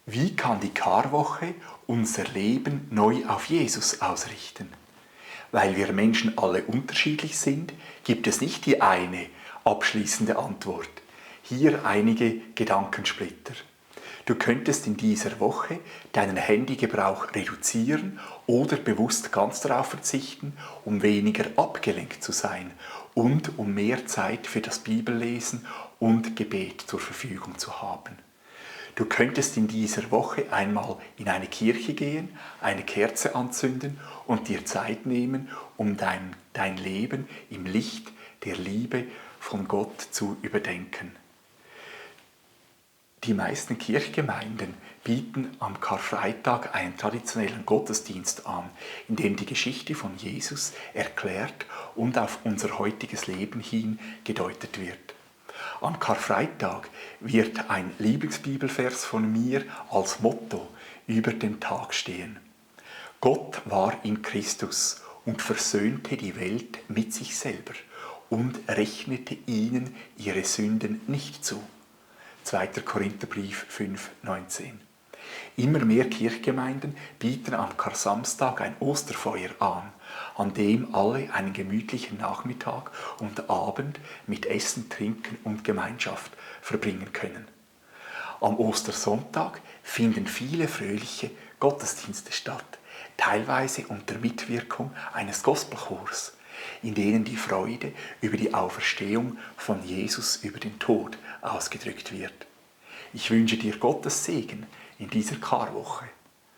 Wie kann die Karwoche unser Leben neu auf Jesus ausrichten? Weil wir Menschen alle unterschiedlich sind, gibt es nicht die eine abschließende Antwort. Hier einige Gedankensplitter. Du könntest in dieser Woche deinen Handygebrauch reduzieren oder bewusst ganz darauf verzichten, um weniger abgelenkt zu sein und um mehr Zeit für das Bibellesen und Gebet zur Verfügung zu haben. Du könntest in dieser Woche einmal in eine Kirche gehen, eine Kerze anzünden und dir Zeit nehmen, um dein Leben im Licht der Liebe von Gott zu überdenken. Die meisten Kirchgemeinden bieten am Karfreitag einen traditionellen Gottesdienst an, in dem die Geschichte von Jesus erklärt und auf unser heutiges Leben hin gedeutet wird. Am Karfreitag wird ein Lieblingsbibelvers von mir als Motto über dem Tag stehen. Gott war in Christus und versöhnte die Welt mit sich selber und rechnete ihnen ihre Sünden nicht zu. 2. Korintherbrief 5,19. Immer mehr Kirchgemeinden bieten am Karsamstag ein Osterfeuer an dem alle einen gemütlichen Nachmittag und Abend mit Essen, Trinken und Gemeinschaft verbringen können. Am Ostersonntag finden viele fröhliche Gottesdienste statt, teilweise unter Mitwirkung eines Gospelchors, in denen die Freude über die Auferstehung von Jesus über den Tod ausgedrückt wird. Ich wünsche dir Gottes Segen in dieser Karwoche.